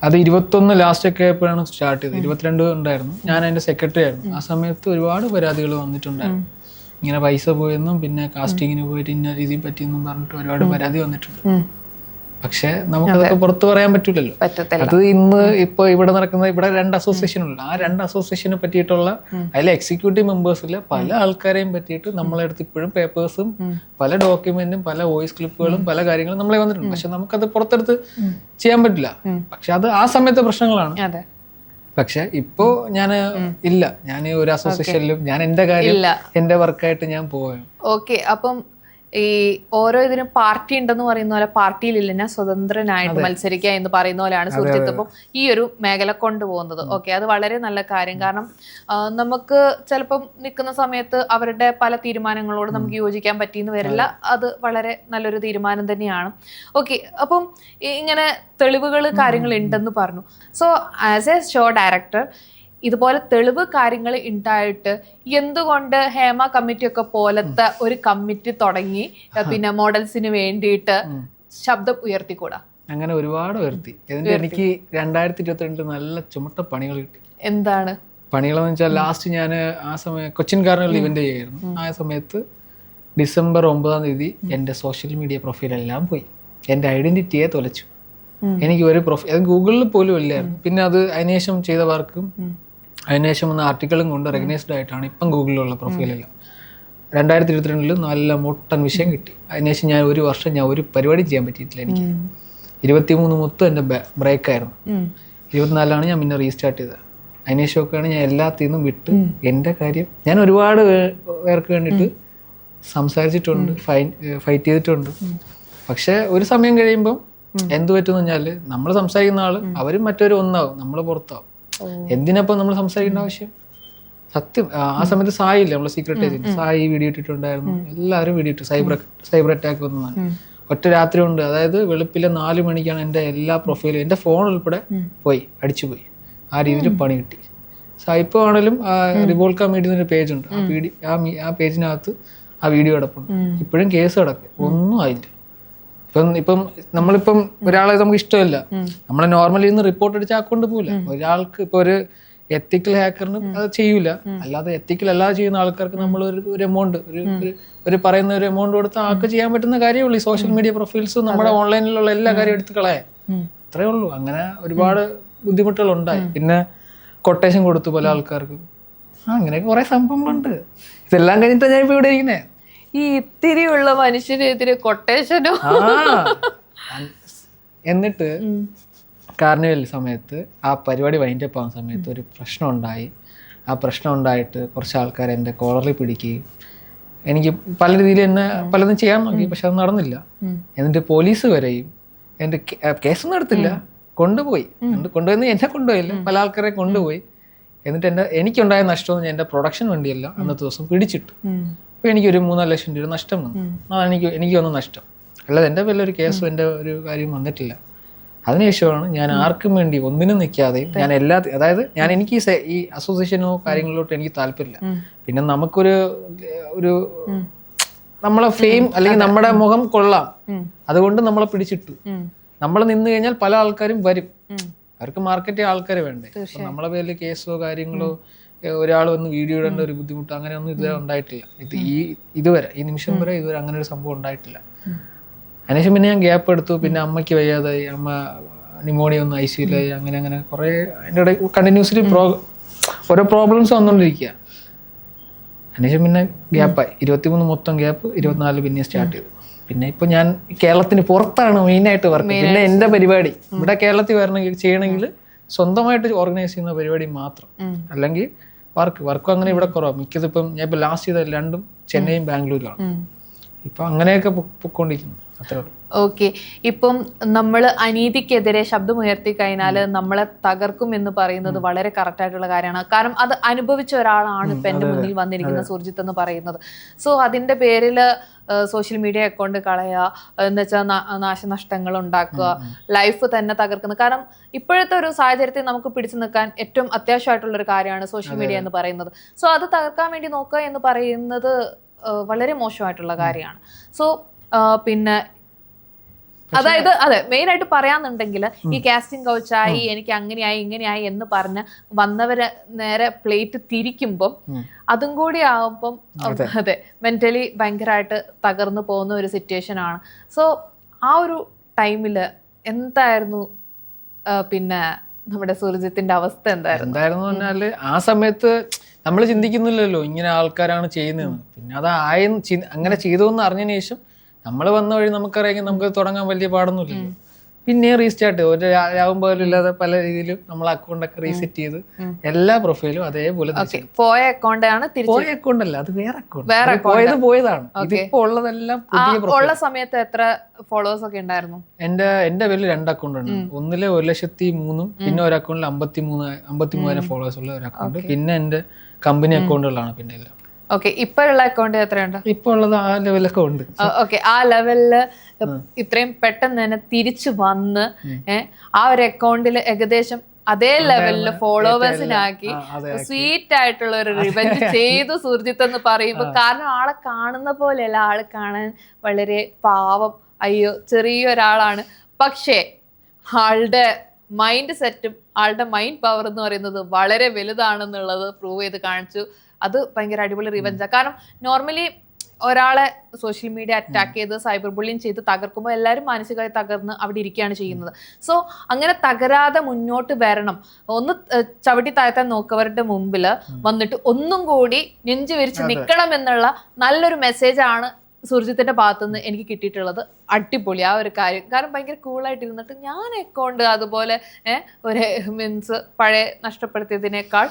അത് 21 ലാസ്റ്റ് ഒക്കെ ആയപ്പോഴാണ് സ്റ്റാർട്ട് ചെയ്തത്. 22 ഉണ്ടായിരുന്നു, ഞാൻ അതിന്റെ സെക്രട്ടറി ആയിരുന്നു. ആ സമയത്ത് ഒരുപാട് പരാതികൾ വന്നിട്ടുണ്ടായിരുന്നു. ഇങ്ങനെ പൈസ പോയെന്നും പിന്നെ കാസ്റ്റിങ്ങിന് പോയിട്ട് ഇന്ന രീതിയിൽ പറ്റിയെന്നും പറഞ്ഞിട്ട് ഒരുപാട് പരാതി വന്നിട്ടുണ്ട്. പക്ഷെ നമുക്കതൊക്കെ പുറത്ത് പറയാൻ പറ്റില്ലല്ലോ. അത് ഇന്ന് ഇപ്പൊ ഇവിടെ നടക്കുന്ന, ഇവിടെ 2 അസോസിയേഷൻ ഉണ്ട്. ആ 2 അസോസിയേഷനെ പറ്റിയിട്ടുള്ള അതിലെ എക്സിക്യൂട്ടീവ് മെമ്പേഴ്സിലെ പല ആൾക്കാരെയും പറ്റിയിട്ട് നമ്മളെ അടുത്ത് ഇപ്പോഴും പേപ്പേഴ്സും പല ഡോക്യുമെന്റും പല വോയിസ് ക്ലിപ്പുകളും പല കാര്യങ്ങളും നമ്മളെ വന്നിട്ടുണ്ട്. പക്ഷെ നമുക്കത് പുറത്തെടുത്ത് ചെയ്യാൻ പറ്റില്ല. പക്ഷെ അത് ആ സമയത്തെ പ്രശ്നങ്ങളാണ്. പക്ഷെ ഇപ്പോ ഞാൻ ഇല്ല, ഞാൻ ഒരു അസോസിയേഷനിലും ഞാൻ എന്റെ കാര്യം എന്റെ വർക്കായിട്ട് ഞാൻ പോവുകയാണ്. ഓക്കെ, അപ്പം ഈ ഓരോ ഇതിനും പാർട്ടി ഉണ്ടെന്ന് പറയുന്ന പോലെ പാർട്ടിയിലില്ല, ഞാൻ സ്വതന്ത്രനായിട്ട് മത്സരിക്കുക എന്ന് പറയുന്ന പോലെയാണ് സുർജിത്ത് ഇപ്പം ഈ ഒരു മേഖല കൊണ്ടുപോകുന്നത്. ഓക്കെ, അത് വളരെ നല്ല കാര്യം. കാരണം നമുക്ക് ചിലപ്പം നിൽക്കുന്ന സമയത്ത് അവരുടെ പല തീരുമാനങ്ങളോട് നമുക്ക് യോജിക്കാൻ പറ്റിയെന്ന് വരില്ല. അത് വളരെ നല്ലൊരു തീരുമാനം തന്നെയാണ്. ഓക്കെ, അപ്പം ഇങ്ങനെ തെളിവുകൾ കാര്യങ്ങൾ ഉണ്ടെന്ന് പറഞ്ഞു. So as A show director ഇതുപോലെ തെളിവ് കാര്യങ്ങൾ ഉണ്ടായിട്ട് എന്തുകൊണ്ട് ഹേമ കമ്മിറ്റി ഒക്കെ പോലത്തെ ഒരു കമ്മിറ്റി തുടങ്ങി പിന്നെ മോഡൽസിന് വേണ്ടിയിട്ട് ശബ്ദം ഉയർത്തിക്കൂടാ? അങ്ങനെ ഒരുപാട് ഉയർത്തി. എനിക്ക് 2022 നല്ല ചുമട്ട പണികൾ കിട്ടി. എന്താണ് പണികളെന്ന് വെച്ചാൽ, ലാസ്റ്റ് ഞാൻ ആ സമയം കൊച്ചിൻ കാർണിവൽ ഇവന്റ് ചെയ്യായിരുന്നു. ആ സമയത്ത് ഡിസംബർ 9 എൻ്റെ സോഷ്യൽ മീഡിയ പ്രൊഫൈലെല്ലാം പോയി. എൻ്റെ ഐഡന്റിറ്റിയെ തൊലച്ചു. എനിക്ക് ഒരു പ്രൊഫൈൽ ഗൂഗിളിൽ പോലും ഇല്ലായിരുന്നു. പിന്നെ അത് അതിനുശേഷം ചെയ്ത വർക്കും അതിനുശേഷം വന്ന ആർട്ടിക്കിളും കൊണ്ട് റെക്കഗ്നൈസ്ഡ് ആയിട്ടാണ് ഇപ്പം ഗൂഗിളിലുള്ള പ്രൊഫൈലെല്ലാം. 2022 നല്ല മുട്ടൻ വിഷയം കിട്ടി. അതിനുശേഷം ഞാൻ ഒരു വർഷം ഞാൻ ഒരു പരിപാടി ചെയ്യാൻ പറ്റിയിട്ടില്ല. എനിക്ക് 23 മൊത്തം എൻ്റെ ബ്രേക്കായിരുന്നു. 24 ഞാൻ പിന്നെ റീസ്റ്റാർട്ട് ചെയ്തത്. അതിനുശേഷമൊക്കെയാണ് ഞാൻ എല്ലാത്തിൽ നിന്നും വിട്ട് എൻ്റെ കാര്യം. ഞാൻ ഒരുപാട് പേർക്ക് വേണ്ടിയിട്ട് സംസാരിച്ചിട്ടുണ്ട്, ഫൈറ്റ് ചെയ്തിട്ടുണ്ട്. പക്ഷെ ഒരു സമയം കഴിയുമ്പോൾ എന്ത് പറ്റുമെന്ന് പറഞ്ഞാല് നമ്മൾ സംസാരിക്കുന്ന ആള് അവരും മറ്റൊരു ഒന്നാവും, നമ്മൾ പുറത്താവും. എന്തിനപ്പം നമ്മൾ സംസാരിക്കേണ്ട ആവശ്യം? സത്യം ആ സമയത്ത് സായി ഇല്ല, നമ്മളെ സീക്രട്ട് ഏജന്റ് സായി വീഡിയോ ഇട്ടിട്ടുണ്ടായിരുന്നു. എല്ലാവരും വീഡിയോ ഇട്ടു. സൈബർ അറ്റാക്ക് വന്നതാണ് ഒറ്റ രാത്രി കൊണ്ട്. അതായത് വെളുപ്പിലെ 4 മണിക്കാണ് എൻ്റെ എല്ലാ പ്രൊഫൈലും, എൻ്റെ ഫോൺ ഉൾപ്പെടെ അടിച്ചു പോയി. ആ രീതിയിൽ പണി കിട്ടി. സായിപ്പോ ആണെങ്കിലും റിവോൾക്ക മീഡിയ പേജ് ഉണ്ട്, ആ പേജിനകത്ത് ആ വീഡിയോ കിടപ്പുണ്ട്. ഇപ്പോഴും കേസ് കിടക്കും, ഒന്നും ആയില്ല. ഇപ്പം നമ്മളിപ്പം ഒരാളെ നമുക്ക് ഇഷ്ടമല്ല, നമ്മളെ നോർമലി ഇന്ന് റിപ്പോർട്ട് അടിച്ച അക്കൗണ്ട് പോകില്ല. ഒരാൾക്ക് ഇപ്പൊ ഒരു എത്തിക്കൽ ഹാക്കറിന് അത് ചെയ്യൂല. അല്ലാതെ എത്തിക്കൽ അല്ലാതെ ചെയ്യുന്ന ആൾക്കാർക്ക് നമ്മൾ ഒരു എമൗണ്ട് ഒരു പറയുന്ന ഒരു എമൗണ്ട് കൊടുത്ത് ആൾക്ക് ചെയ്യാൻ പറ്റുന്ന കാര്യമുള്ളൂ. ഈ സോഷ്യൽ മീഡിയ പ്രൊഫൈൽസ് നമ്മുടെ ഓൺലൈനിലുള്ള എല്ലാ കാര്യം എടുത്ത് കളയാൻ, അത്രേ ഉള്ളൂ. അങ്ങനെ ഒരുപാട് ബുദ്ധിമുട്ടുകൾ ഉണ്ടായി. പിന്നെ കൊട്ടേഷൻ കൊടുത്തു പല ആൾക്കാർക്കും. അങ്ങനെയൊക്കെ കുറെ സംഭവങ്ങളുണ്ട്. ഇതെല്ലാം കഴിഞ്ഞിട്ടാണ് ഞാൻ ഇപ്പൊ ഇവിടെ ഇരിക്കുന്നേ. ഈ ഇത്തിരിയുള്ള മനുഷ്യനെതിരെ കൊട്ടേഷനോ? എന്നിട്ട് കാർണിവൽ സമയത്ത് ആ പരിപാടി വൈൻഡപ്പ് ആവുന്ന സമയത്ത് ഒരു പ്രശ്നം ഉണ്ടായി. ആ പ്രശ്നം ഉണ്ടായിട്ട് കുറച്ച് ആൾക്കാർ എൻ്റെ കോളറിൽ പിടിക്കുകയും എനിക്ക് പല രീതിയിൽ എന്നെ പലതും ചെയ്യാൻ നോക്കി, പക്ഷെ അത് നടന്നില്ല. എന്നിട്ട് പോലീസ് വരെയും എൻ്റെ കേസൊന്നും എടുത്തില്ല, കൊണ്ടുപോയി. കൊണ്ടുപോയി എന്നെ കൊണ്ടുപോയില്ല, പല ആൾക്കാരെ കൊണ്ടുപോയി. എന്നിട്ട് എനിക്കുണ്ടായ നഷ്ടം എൻ്റെ പ്രൊഡക്ഷൻ വണ്ടിയല്ല അന്നത്തെ ദിവസം പിടിച്ചിട്ടു. അപ്പോൾ എനിക്കൊരു 3-4 ലക്ഷം രൂപ നഷ്ടം വന്നു. അതാണ് എനിക്ക് വന്ന നഷ്ടം. അല്ലാതെ എൻ്റെ വലിയൊരു കേസും എൻ്റെ ഒരു കാര്യം വന്നിട്ടില്ല. അതിനുശേഷമാണ് ഞാൻ ആർക്കും വേണ്ടി ഒന്നിനും നിൽക്കാതെയും ഞാൻ അതായത് ഞാൻ എനിക്ക് ഈ അസോസിയേഷനോ കാര്യങ്ങളിലോട്ട് എനിക്ക് താല്പര്യമില്ല. പിന്നെ നമുക്കൊരു നമ്മളെ ഫെയിം അല്ലെങ്കിൽ നമ്മുടെ മുഖം കൊള്ളാം, അതുകൊണ്ട് നമ്മളെ പിടിച്ചിട്ടു. നമ്മൾ നിന്ന് കഴിഞ്ഞാൽ പല ആൾക്കാരും വരും, അവർക്ക് മാർക്കറ്റ് ആൾക്കാർ വേണ്ടേ. നമ്മളെ പേരിൽ കേസോ കാര്യങ്ങളോ ഒരാൾ വന്ന് വീഡിയോ ഇടേണ്ട ഒരു ബുദ്ധിമുട്ട് അങ്ങനെയൊന്നും ഇതുവരെ ഉണ്ടായിട്ടില്ല. ഇതുവരെ ഈ നിമിഷം വരെ ഇതുവരെ അങ്ങനെ ഒരു സംഭവം ഉണ്ടായിട്ടില്ല. അതിനുശേഷം പിന്നെ ഞാൻ ഗ്യാപ്പ് എടുത്തു. പിന്നെ അമ്മയ്ക്ക് വയ്യാതായി, അമ്മ ന്യൂമോണിയ ഒന്ന് ICU അങ്ങനെ കുറെ അതിൻ്റെ ഇടയിൽ കണ്ടിന്യൂസ്ലി ഓരോ പ്രോബ്ലംസ് വന്നുകൊണ്ടിരിക്കുക. അതിനുശേഷം പിന്നെ ഗ്യാപ്പായി. 23 മൊത്തം ഗ്യാപ്പ്, 24 പിന്നെ സ്റ്റാർട്ട് ചെയ്തു. പിന്നെ ഇപ്പൊ ഞാൻ കേരളത്തിന് പുറത്താണ് മെയിനായിട്ട് വർക്ക്. പിന്നെ എൻ്റെ പരിപാടി ഇവിടെ കേരളത്തിൽ ചെയ്യണമെങ്കിൽ സ്വന്തമായിട്ട് ഓർഗനൈസ് ചെയ്യുന്ന പരിപാടി മാത്രം. അല്ലെങ്കിൽ വർക്കും അങ്ങനെ ഇവിടെ കുറവാണ്. മിക്കത് ഇപ്പം ഞാൻ ഇപ്പൊ ലാസ്റ്റ് ചെയ്ത 2 ചെന്നൈയും ബാംഗ്ലൂരിലാണ്. ഇപ്പൊ അങ്ങനെയൊക്കെ പൊക്കോണ്ടിരിക്കുന്നു. അത്രേ ഉള്ളൂ. ഓക്കെ. ഇപ്പം നമ്മൾ അനീതിക്കെതിരെ ശബ്ദമുയർത്തി കഴിഞ്ഞാൽ നമ്മളെ തകർക്കും എന്ന് പറയുന്നത് വളരെ കറക്റ്റ് ആയിട്ടുള്ള കാര്യമാണ്. കാരണം അത് അനുഭവിച്ച ഒരാളാണ് ഇപ്പൊ എൻ്റെ മുന്നിൽ വന്നിരിക്കുന്ന സുർജിത്ത് എന്ന് പറയുന്നത്. സോ അതിന്റെ പേരിൽ സോഷ്യൽ മീഡിയ അക്കൗണ്ട് കളയുക എന്ന് വെച്ചാൽ നാശനഷ്ടങ്ങൾ ഉണ്ടാക്കുക, ലൈഫ് തന്നെ തകർക്കുന്നത്. കാരണം ഇപ്പോഴത്തെ ഒരു സാഹചര്യത്തിൽ നമുക്ക് പിടിച്ചു നിൽക്കാൻ ഏറ്റവും അത്യാവശ്യമായിട്ടുള്ള ഒരു കാര്യമാണ് സോഷ്യൽ മീഡിയ എന്ന് പറയുന്നത്. സോ അത് തകർക്കാൻ വേണ്ടി നോക്കുക എന്ന് പറയുന്നത് വളരെ മോശമായിട്ടുള്ള കാര്യമാണ്. സോ പിന്നെ അതായത് അതെ, മെയിൻ ആയിട്ട് പറയാന്നുണ്ടെങ്കിൽ ഈ കാസ്റ്റിംഗ് കൗച്ചായി എനിക്ക് അങ്ങനെയായി ഇങ്ങനെയായി എന്ന് പറഞ്ഞ് വന്നവരെ നേരെ പ്ലേറ്റ് തിരിക്കുമ്പം അതും കൂടി ആവുമ്പം അതെ മെന്റലി ഭയങ്കരമായിട്ട് തകർന്നു പോകുന്ന ഒരു സിറ്റുവേഷൻ ആണ്. സോ ആ ഒരു ടൈമില് എന്തായിരുന്നു പിന്നെ നമ്മുടെ സുർജിത്തിന്റെ അവസ്ഥ എന്തായിരുന്നു പറഞ്ഞാല് ആ സമയത്ത് നമ്മൾ ചിന്തിക്കുന്നില്ലല്ലോ ഇങ്ങനെ ആൾക്കാരാണ് ചെയ്യുന്നതെന്ന്. പിന്നെ അത് അങ്ങനെ ചെയ്തു എന്ന് അറിഞ്ഞതിന് ശേഷം നമ്മൾ വന്ന വഴി നമുക്കറിയാമെങ്കിൽ നമുക്ക് തുടങ്ങാൻ വലിയ പാടൊന്നുമില്ലല്ലോ. പിന്നെ റീസ്റ്റാർട്ട് ഒരു രാവും പോലും ഇല്ലാതെ പല രീതിയിലും നമ്മൾ അക്കൗണ്ടൊക്കെ റീസെറ്റ് ചെയ്ത് എല്ലാ പ്രൊഫൈലും അതേപോലെ പോയ അക്കൗണ്ടാണ്. പോയ അക്കൗണ്ട് അല്ല, അത് വേറെ അക്കൗണ്ട്, പോയതാണ്. ഇതിപ്പോ ഉള്ളതെല്ലാം ഉള്ള സമയത്ത് എത്ര ഫോളോവേഴ്സ് ഒക്കെ ഉണ്ടായിരുന്നു? എന്റെ പേരിൽ 2 അക്കൗണ്ട് ഉണ്ട്. ഒന്നില് 1,03,000, പിന്നെ ഒരു അക്കൗണ്ടിൽ 53,000 ഫോളോവേഴ്സ് ഉള്ള ഒരു അക്കൗണ്ട്. പിന്നെ എന്റെ കമ്പനി അക്കൗണ്ടുകളാണ് പിന്നെ എല്ലാം. ഓക്കെ. ഇപ്പോഴുള്ള അക്കൗണ്ട് എത്രയുണ്ട്? ഇപ്പൊ ഉള്ളത് ആ ലെവലൊക്കെ ഉണ്ട്. ഓക്കെ. ആ ലെവലില് ഇത്രയും പെട്ടെന്ന് തന്നെ തിരിച്ചു വന്ന് ആ ഒരു അക്കൗണ്ടിൽ ഏകദേശം അതേ ലെവലില് ഫോളോവേഴ്സിനാക്കി സ്വീറ്റ് ആയിട്ടുള്ള ഒരു റിവെഞ്ച് ചെയ്തു സുർജിത്ത് എന്ന് പറയുമ്പോ, കാരണം ആളെ കാണുന്ന പോലെയല്ല, ആള് കാണാൻ വളരെ പാവം, അയ്യോ ചെറിയൊരാളാണ്. പക്ഷേ ആളുടെ മൈൻഡ് സെറ്റും ആളുടെ മൈൻഡ് പവർ എന്ന് പറയുന്നത് വളരെ വലുതാണെന്നുള്ളത് പ്രൂവ് ചെയ്ത് കാണിച്ചു. അത് ഭയങ്കര അടിപൊളി റിവെഞ്ചാണ്. കാരണം നോർമലി ഒരാളെ സോഷ്യൽ മീഡിയ അറ്റാക്ക് ചെയ്ത് സൈബർ ബുള്ളിങ് ചെയ്ത് തകർക്കുമ്പോൾ എല്ലാവരും മാനസികമായി തകർന്ന് അവിടെ ഇരിക്കുകയാണ് ചെയ്യുന്നത്. സോ അങ്ങനെ തകരാതെ മുന്നോട്ട് വരണം. ഒന്ന് ചവിട്ടി താഴ്ത്താൻ നോക്കവരുടെ മുമ്പിൽ വന്നിട്ട് ഒന്നും കൂടി നെഞ്ചു വിരിച്ച് നിൽക്കണം എന്നുള്ള നല്ലൊരു മെസ്സേജാണ് സുർജിത്തിന്റെ ഭാഗത്തുനിന്ന് എനിക്ക് കിട്ടിയിട്ടുള്ളത്. അടിപൊളി ആ ഒരു കാര്യം. കാരണം ഭയങ്കര കൂളായിട്ട് ഇരുന്നിട്ട് ഞാൻ അക്കൗണ്ട് അതുപോലെ ഒരു മീൻസ് പഴയ നഷ്ടപ്പെടുത്തിയതിനേക്കാൾ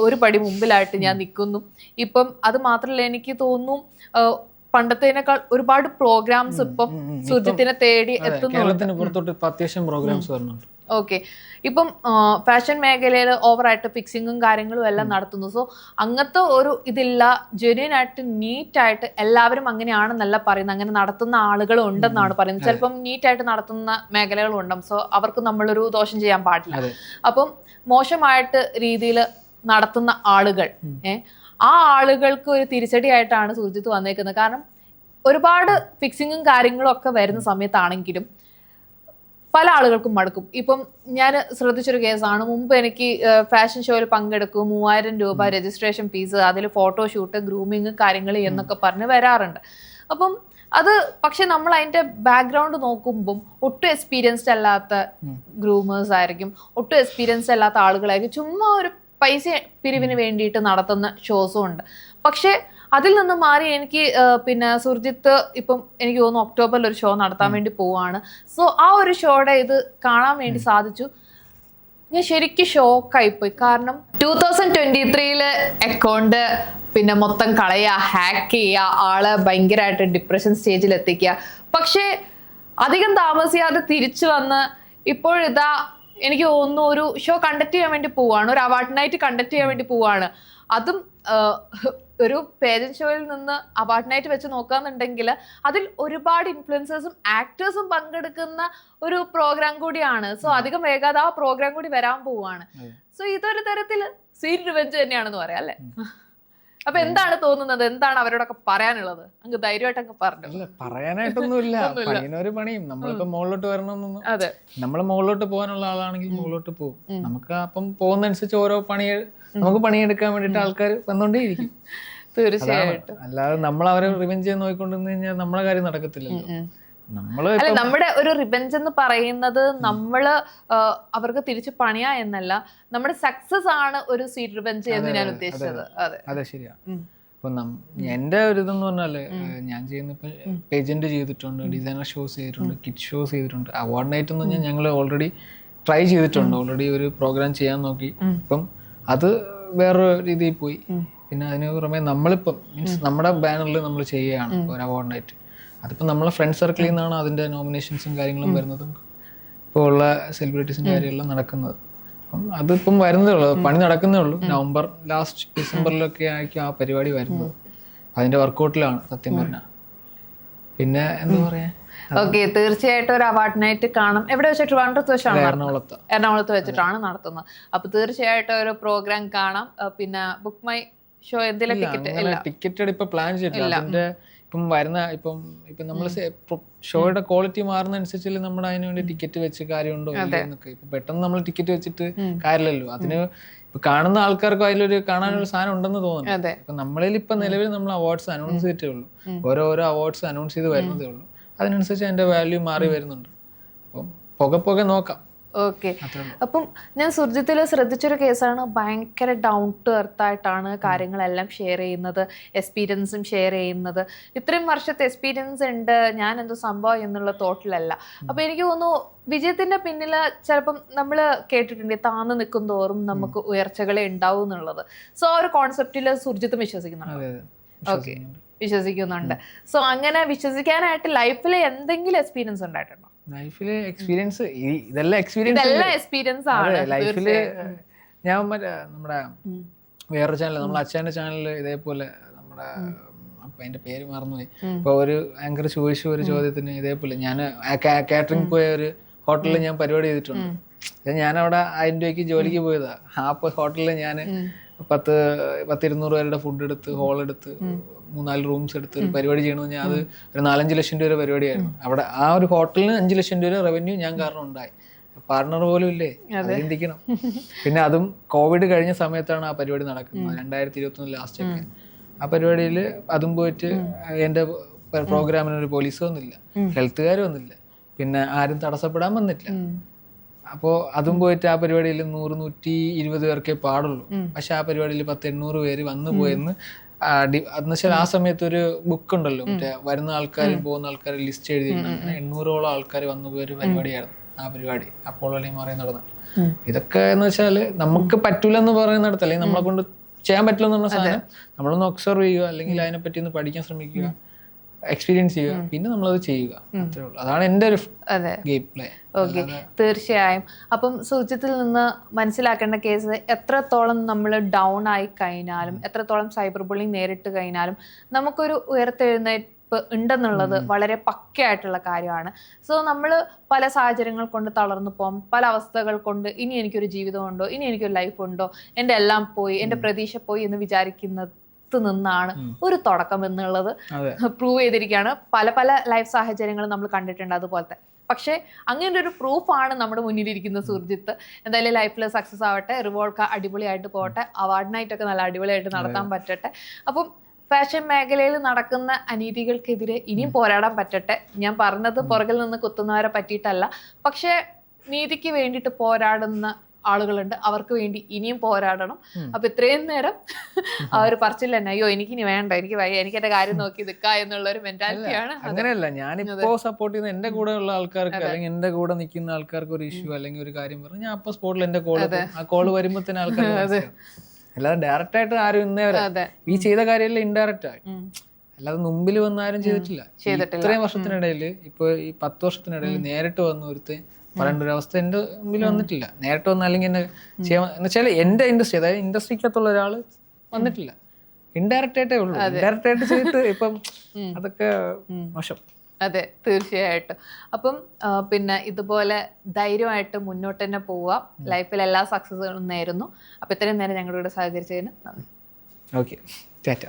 ഒരു പടി മുമ്പിലായിട്ട് ഞാൻ നിൽക്കുന്നു. ഇപ്പം അത് മാത്രമല്ല, എനിക്ക് തോന്നുന്നു പണ്ടത്തേനേക്കാൾ ഒരുപാട് പ്രോഗ്രാംസ് ഇപ്പം സുജിത്തിനെ തേടി എത്തുന്നു. കേരളത്തിന് പുറത്തോട്ട് ഇപ്പൊ അത്യാവശ്യം പ്രോഗ്രാംസ് വരുന്നുണ്ട്. ഓക്കെ, ഇപ്പം ഫാഷൻ മേഖലയിൽ ഓവറായിട്ട് ഫിക്സിങ്ങും കാര്യങ്ങളും എല്ലാം നടത്തുന്നു. സോ അങ്ങനത്തെ ഒരു ഇതില്ല, ജെന്യൂൻ ആയിട്ട് നീറ്റായിട്ട് എല്ലാവരും അങ്ങനെയാണെന്നല്ല പറയുന്നത്, അങ്ങനെ നടത്തുന്ന ആളുകളും ഉണ്ടെന്നാണ് പറയുന്നത്. ചിലപ്പം നീറ്റായിട്ട് നടത്തുന്ന മേഖലകളും ഉണ്ടാവും. സോ അവർക്ക് നമ്മളൊരു ദോഷം ചെയ്യാൻ പാടില്ല. അപ്പം മോശമായിട്ട് രീതിയിൽ നടത്തുന്ന ആളുകൾ, ആ ആളുകൾക്ക് ഒരു തിരിച്ചടിയായിട്ടാണ് സുർജിത്ത് വന്നേക്കുന്നത്. കാരണം ഒരുപാട് ഫിക്സിങ്ങും കാര്യങ്ങളും ഒക്കെ വരുന്ന സമയത്താണെങ്കിലും പല ആളുകൾക്കും മടുക്കും. ഇപ്പം ഞാൻ ശ്രദ്ധിച്ചൊരു കേസാണ്, മുമ്പ് എനിക്ക് ഫാഷൻ ഷോയിൽ പങ്കെടുക്കും, 3000 രൂപ രജിസ്ട്രേഷൻ ഫീസ്, അതിൽ ഫോട്ടോഷൂട്ട്, ഗ്രൂമിങ് കാര്യങ്ങൾ എന്നൊക്കെ പറഞ്ഞ് വരാറുണ്ട്. അപ്പം അത് പക്ഷെ നമ്മൾ അതിന്റെ ബാക്ക്ഗ്രൗണ്ട് നോക്കുമ്പം ഒട്ടും എക്സ്പീരിയൻസ്ഡ് അല്ലാത്ത ഗ്രൂമേഴ്സ് ആയിരിക്കും, ഒട്ടും എക്സ്പീരിയൻസ്ഡ് അല്ലാത്ത ആളുകളായിരിക്കും, ചുമ്മാ ഒരു പൈസ പിരിവിന് വേണ്ടിയിട്ട് നടത്തുന്ന ഷോസും ഉണ്ട്. പക്ഷെ അതിൽ നിന്ന് മാറി എനിക്ക് പിന്നെ സുർജിത്ത് ഇപ്പം എനിക്ക് തോന്നുന്നു ഒക്ടോബറിൽ ഒരു ഷോ നടത്താൻ വേണ്ടി പോവാണ്. സോ ആ ഒരു ഷോയുടെ ഇത് കാണാൻ വേണ്ടി സാധിച്ചു. ഞാൻ ശരിക്കും ഷോക്കായിപ്പോയി. കാരണം 2023 അക്കൗണ്ട് പിന്നെ മൊത്തം കളയുക, ഹാക്ക് ചെയ്യുക, ആളെ ഭയങ്കരമായിട്ട് ഡിപ്രഷൻ സ്റ്റേജിൽ എത്തിക്കുക. പക്ഷേ അധികം താമസിയാതെ തിരിച്ചു വന്ന് ഇപ്പോഴിതാ എനിക്ക് തോന്നുന്നു ഒരു ഷോ കണ്ടക്ട് ചെയ്യാൻ വേണ്ടി പോവാണ്, ഒരു അവാർഡ് നൈറ്റ് കണ്ടക്ട് ചെയ്യാൻ വേണ്ടി പോവാണ്. അതും ഒരു പേജന്റ് ഷോയിൽ നിന്ന് അവാർഡ് നൈറ്റ് വെച്ച് നോക്കാന്നുണ്ടെങ്കിൽ അതിൽ ഒരുപാട് ഇൻഫ്ലുവൻസേഴ്സും ആക്ടേഴ്സും പങ്കെടുക്കുന്ന ഒരു പ്രോഗ്രാം കൂടിയാണ്. സോ അധികം വേഗാതെ ആ പ്രോഗ്രാം കൂടി വരാൻ പോവാണ്. സോ ഇതൊരു തരത്തിൽ സീറ്റ് റിവെഞ്ച് തന്നെയാണെന്ന് പറയാം അല്ലെ? അപ്പൊ എന്താണ് തോന്നുന്നത്, എന്താണ് അവരോടൊക്കെ പറയാനുള്ളത്? അങ്ങ് ധൈര്യമായിട്ട് അങ്ങ് പറഞ്ഞു. പറയാനായിട്ടൊന്നുമില്ല, പണിയൊരു പണിയും. നമ്മളിപ്പോ മുകളിലോട്ട് വരണമെന്നൊന്നും, അതെ, നമ്മൾ മുകളിലോട്ട് പോകാനുള്ള ആളാണെങ്കിൽ മുകളിലോട്ട് പോകും. നമുക്ക് അപ്പം പോകുന്നതനുസരിച്ച് ഓരോ പണി നമുക്ക് പണിയെടുക്കാൻ വേണ്ടിട്ട് ആൾക്കാർ വന്നോണ്ടേയിരിക്കും. തീർച്ചയായിട്ടും. അല്ലാതെ നമ്മൾ അവരെ റിവെഞ്ച് ചെയ്ത് നോക്കിക്കൊണ്ടിരുന്നു കഴിഞ്ഞാൽ നമ്മളെ കാര്യം നടക്കത്തില്ലല്ലോ. അല്ല, നമ്മുടെ ഒരു റിവെഞ്ച് എന്ന് പറയുന്നത് നമ്മള് അവർക്ക് തിരിച്ചു പണിയാ എന്നല്ല, നമ്മുടെ സക്സസ് ആണ് ഒരു സീറ്റ് റിവെഞ്ച് എന്ന് ഞാൻ ഉദ്ദേശിച്ചത്. അതെ, ശരിയാ. ഇപ്പൊ എന്റെ ഒരു ഇതെന്ന് പറഞ്ഞാല് ഞാൻ ചെയ്യുന്ന ഇപ്പൊ പേജന്റ് ചെയ്തിട്ടുണ്ട്, ഡിസൈനർ ഷോസ് ചെയ്തിട്ടുണ്ട്, കിഡ് ഷോസ് ചെയ്തിട്ടുണ്ട്. അവാർഡ് നൈറ്റ് എന്ന് പറഞ്ഞാൽ ഞങ്ങൾ ഓൾറെഡി ട്രൈ ചെയ്തിട്ടുണ്ട്, ഓൾറെഡി ഒരു പ്രോഗ്രാം ചെയ്യാൻ നോക്കി. ഇപ്പം അത് വേറൊരു രീതിയിൽ പോയി. പിന്നെ അതിന് പുറമെ നമ്മളിപ്പം മീൻസ് നമ്മുടെ ബാനറിൽ നമ്മൾ ചെയ്യുകയാണ് ഒരു അവാർഡ് നൈറ്റ്. അതിപ്പോൾ നമ്മളെ ഫ്രണ്ട് സർക്കിളിൽ നിന്നാണ് അതിൻ്റെ നോമിനേഷൻസും കാര്യങ്ങളും വരുന്നതും ഇപ്പോൾ ഉള്ള സെലിബ്രിറ്റീസിൻ്റെ കാര്യമെല്ലാം നടക്കുന്നത്. അപ്പം അതിപ്പം വരുന്നതേ ഉള്ളൂ, പണി നടക്കുന്നേ ഉള്ളൂ. നവംബർ ലാസ്റ്റ് ഡിസംബറിലൊക്കെ ആയിരിക്കും ആ പരിപാടി വരുന്നത്. അതിൻ്റെ വർക്കൗട്ടിലാണ് സത്യം പറഞ്ഞാൽ. പിന്നെ എന്താ പറയാ, ഓക്കെ, തീർച്ചയായിട്ടും ഒരു അവാർഡ് നൈറ്റ് കാണാം. എവിടെ വെച്ചിട്ട്? ട്രിവാൻഡ്രത്ത് വെച്ചാണ്, എറണാകുളത്ത് വെച്ചിട്ടാണ് നടത്തുന്നത്. അപ്പൊ തീർച്ചയായിട്ടും ഒരു പ്രോഗ്രാം കാണാം. പിന്നെ ബുക്ക് മൈ ഷോ എന്തെങ്കിലും ടിക്കറ്റ് ഇപ്പൊ പ്ലാൻ ചെയ്തിട്ടില്ല. അതിന്റെ ഇപ്പം വരുന്ന ഇപ്പം നമ്മൾ ഷോയുടെ ക്വാളിറ്റി മാറുന്ന അനുസരിച്ച് നമ്മൾ അതിന് വേണ്ടി ടിക്കറ്റ് വെച്ച് കാര്യമുണ്ടോ എന്നൊക്കെ. ഇപ്പൊ പെട്ടെന്ന് നമ്മൾ ടിക്കറ്റ് വെച്ചിട്ട് കാര്യമില്ലല്ലോ. അതിന് ഇപ്പൊ കാണുന്ന ആൾക്കാർക്ക് അതിലൊരു കാണാനൊരു സാധനം ഉണ്ടെന്ന് തോന്നുന്നു. ഇപ്പൊ നമ്മളിൽ ഇപ്പൊ നിലവിൽ നമ്മൾ അവാർഡ്സ് അനൗൺസ് ചെയ്തിട്ടേ ഉള്ളൂ, ഓരോ അവാർഡ്സ് അനൗൺസ് ചെയ്ത് വരുന്നതേ ഉള്ളൂ. അതിനനുസരിച്ച് അതിന്റെ വാല്യൂ മാറി വരുന്നുണ്ട്. അപ്പം പുക നോക്കാം. ഓക്കെ, അപ്പം ഞാൻ സുർജിത്തിൽ ശ്രദ്ധിച്ചൊരു കേസാണ്, ഭയങ്കര ഡൗൺ ടു എർത്ത് ആയിട്ടാണ് കാര്യങ്ങളെല്ലാം ഷെയർ ചെയ്യുന്നത്, എക്സ്പീരിയൻസും ഷെയർ ചെയ്യുന്നത്. ഇത്രയും വർഷത്തെ എക്സ്പീരിയൻസ് ഉണ്ട്, ഞാൻ എന്തോ സംഭവം എന്നുള്ള തോട്ടിലല്ല. അപ്പൊ എനിക്ക് തോന്നുന്നു വിജയത്തിന്റെ പിന്നിൽ ചിലപ്പം നമ്മൾ കേട്ടിട്ടുണ്ട്, താന്ന് നിൽക്കും തോറും നമുക്ക് ഉയർച്ചകളെ ഉണ്ടാവും എന്നുള്ളത്. സോ ആ ഒരു കോൺസെപ്റ്റിൽ സുർജിത്ത് വിശ്വസിക്കുന്നുണ്ട്. ഓക്കെ, വിശ്വസിക്കുന്നുണ്ട്. സോ അങ്ങനെ വിശ്വസിക്കാനായിട്ട് ലൈഫിൽ എന്തെങ്കിലും എക്സ്പീരിയൻസ് ഉണ്ടായിട്ടുണ്ടോ? ലൈഫില് എക്സ്പീരിയൻസ് ഇതെല്ലാം എക്സ്പീരിയൻസ് ആണ് ലൈഫില്. ഞാൻ നമ്മുടെ വേറൊരു ചാനൽ, നമ്മുടെ അച്ഛൻ്റെ ചാനലിൽ ഇതേപോലെ നമ്മുടെ അപ്പൊ അതിന്റെ പേര് മറന്നുപോയി. ഇപ്പൊ ഒരു ആങ്കർ ചോദിച്ചു ഒരു ചോദ്യത്തിന് ഇതേപോലെ ഞാൻ കാറ്ററിംഗ് പോയ ഒരു ഹോട്ടലിൽ ഞാൻ പരിപാടി ചെയ്തിട്ടുണ്ട്. ഞാനവിടെ 1000 രൂപയ്ക്ക് ജോലിക്ക് പോയതാ. ആ ഹോട്ടലിൽ ഞാൻ 200 പേരുടെ ഫുഡ് എടുത്ത്, ഹോൾ എടുത്ത്, 3-4 റൂംസ് എടുത്ത് ഒരു പരിപാടി ചെയ്യണമെന്ന് ഞാൻ അത് ഒരു 4-5 ലക്ഷം രൂപ പരിപാടിയായിരുന്നു. അവിടെ ആ ഒരു ഹോട്ടലിന് 5 ലക്ഷം രൂപ റവന്യൂ ഞാൻ കാരണം ഉണ്ടായി. പാർട്ണർ പോലും ഇല്ലേ, അത് ചിന്തിക്കണം. പിന്നെ അതും കോവിഡ് കഴിഞ്ഞ സമയത്താണ് ആ പരിപാടി നടക്കുന്നത്, 2021 ലാസ്റ്റ് ഒക്കെ. ആ പരിപാടിയിൽ അതും പോയിട്ട് എൻ്റെ പ്രോഗ്രാമിനൊരു പോലീസ് വന്നില്ല, ഹെൽത്തുകാർ വന്നില്ല, പിന്നെ ആരും തടസ്സപ്പെടാൻ വന്നിട്ടില്ല. അപ്പോൾ അതും പോയിട്ട് ആ പരിപാടിയിൽ 100-120 പേർക്കേ പാടുള്ളൂ. പക്ഷെ ആ പരിപാടിയിൽ 800 പേര് വന്നു പോയെന്ന് എന്നുവെച്ചാൽ ആ സമയത്ത് ഒരു ബുക്ക് ഉണ്ടല്ലോ, മറ്റേ വരുന്ന ആൾക്കാരും പോകുന്ന ആൾക്കാരും ലിസ്റ്റ് എഴുതിയിരുന്നു. അങ്ങനെ 800ഓളം ആൾക്കാർ വന്നു പോയൊരു പരിപാടിയായിരുന്നു ആ പരിപാടി, അപ്പോൾ മാറി നടന്നത്. ഇതൊക്കെ എന്ന് വെച്ചാൽ നമുക്ക് പറ്റൂലെന്ന് പറയുന്നിടത്ത്, അല്ലെങ്കിൽ നമ്മളെ കൊണ്ട് ചെയ്യാൻ പറ്റില്ലെന്ന് പറഞ്ഞ സാധനം നമ്മളൊന്ന് ഒബ്സർവ് ചെയ്യുക, അല്ലെങ്കിൽ അതിനെപ്പറ്റി ഒന്ന് പഠിക്കാൻ ശ്രമിക്കുക. എക്സ്പീരിയൻസ് ചെയ്യുക, പിന്നെ നമ്മളത് ചെയ്യുക, അത്രേ ഉള്ളൂ. അതാണ് എൻ്റെ ഒരു അതെ. Game play. ഓക്കെ, തീർച്ചയായും. അപ്പം സുജിത്തിൽ നിന്ന് മനസ്സിലാക്കേണ്ട കേസ്, എത്രത്തോളം നമ്മൾ ഡൗൺ ആയി കഴിഞ്ഞാലും, എത്രത്തോളം സൈബർ ബുള്ളിങ് നേരിട്ട് കഴിഞ്ഞാലും നമുക്കൊരു ഉയർത്തെഴുന്നേൽപ്പ് ഉണ്ടെന്നുള്ളത് വളരെ പക്കയായിട്ടുള്ള കാര്യമാണ്. സോ നമ്മൾ പല സാഹചര്യങ്ങൾ കൊണ്ട് തളർന്നു പോകും, പല അവസ്ഥകൾ കൊണ്ട് ഇനി എനിക്കൊരു ജീവിതമുണ്ടോ, ഇനി എനിക്കൊരു ലൈഫ് ഉണ്ടോ, എൻ്റെ എല്ലാം പോയി, എൻ്റെ പ്രതീക്ഷ പോയി എന്ന് വിചാരിക്കുന്നത് നിന്നാണ് ഒരു തുടക്കം എന്നുള്ളത് പ്രൂവ് ചെയ്തിരിക്കുകയാണ്. പല പല ലൈഫ് സാഹചര്യങ്ങൾ നമ്മൾ കണ്ടിട്ടുണ്ട് അതുപോലത്തെ. പക്ഷേ അങ്ങനെ ഒരു പ്രൂഫാണ് നമ്മുടെ മുന്നിലിരിക്കുന്ന സുർജിത്ത്. എന്തായാലും ലൈഫിൽ സക്സസ് ആവട്ടെ, റിവോൾക്ക അടിപൊളിയായിട്ട് പോകട്ടെ, അവാർഡ് നൈറ്റ് ഒക്കെ നല്ല അടിപൊളിയായിട്ട് നടത്താൻ പറ്റട്ടെ. അപ്പം ഫാഷൻ മേഖലയിൽ നടക്കുന്ന അനീതികൾക്കെതിരെ ഇനിയും പോരാടാൻ പറ്റട്ടെ. ഞാൻ പറഞ്ഞത് പുറകിൽ നിന്ന് കുത്തുന്നവരെ പറ്റിയിട്ടല്ല, പക്ഷേ നീതിക്ക് വേണ്ടിയിട്ട് പോരാടുന്ന ആളുകളുണ്ട്, അവർക്ക് വേണ്ടി ഇനിയും പോരാടണം. അപ്പൊ ഇത്രയും നേരം ആ ഒരു പറച്ചില്ല തന്നെ, അയ്യോ എനിക്കിനി വേണ്ട, എനിക്ക് വയ്യ, എനിക്ക് എന്റെ കാര്യം നോക്കി നിൽക്കുക എന്നുള്ള ഒരു മെന്റാലിറ്റിയാണ്. അങ്ങനെയല്ല, ഞാനിപ്പോ സപ്പോർട്ട് ചെയ്യുന്ന എന്റെ കൂടെ ഉള്ള ആൾക്കാർക്ക്, അല്ലെങ്കിൽ എന്റെ കൂടെ നിൽക്കുന്ന ആൾക്കാർക്ക് ഒരു ഇഷ്യൂ അല്ലെങ്കിൽ ഒരു കാര്യം പറഞ്ഞു, ഞാൻ അപ്പൊ സ്പോട്ടിൽ എന്റെ കോള്, ആ കോള് വരുമ്പോ തന്നെ ആൾക്കാർ, അല്ലാതെ ഡയറക്റ്റ് ആയിട്ട് ആരും ഇന്നേ വരെ ഈ ചെയ്ത കാര്യമല്ല, ഇൻഡയറക്റ്റ് ആയി, അല്ലാതെ മുമ്പിൽ വന്നാരും ചെയ്തിട്ടില്ല. ഇത്രയും വർഷത്തിനിടയിൽ, ഇപ്പൊ ഈ 10 വർഷത്തിനിടയിൽ നേരിട്ട് വന്ന ഒരുത്ത് പറയേണ്ട ഒരു അവസ്ഥ എന്റെ മുമ്പിൽ വന്നിട്ടില്ല. നേരിട്ട് വന്ന അല്ലെങ്കിൽ എന്നെ ചെയ്യാൻ വെച്ചാൽ എന്റെ ഇൻഡസ്ട്രി, അതായത് ഇൻഡസ്ട്രിക്കകത്തുള്ള ഒരാള് വന്നിട്ടില്ല. ഇൻഡയറക്റ്റ് ആയിട്ടേ ഉള്ളൂ. ഇൻഡയറക്റ്റ് ആയിട്ട് ചെയ്തിട്ട് ഇപ്പം അതൊക്കെ മോശം. അതെ, തീർച്ചയായിട്ടും. അപ്പം പിന്നെ ഇതുപോലെ ധൈര്യമായിട്ട് മുന്നോട്ട് തന്നെ പോവുക. ലൈഫിൽ എല്ലാ സക്സസുകളും നേരുന്നു. അപ്പൊ ഇത്രയും നേരം ഞങ്ങളുടെ കൂടെ സഹകരിച്ചതിന് നന്ദി. ഓക്കെ, ടാറ്റ.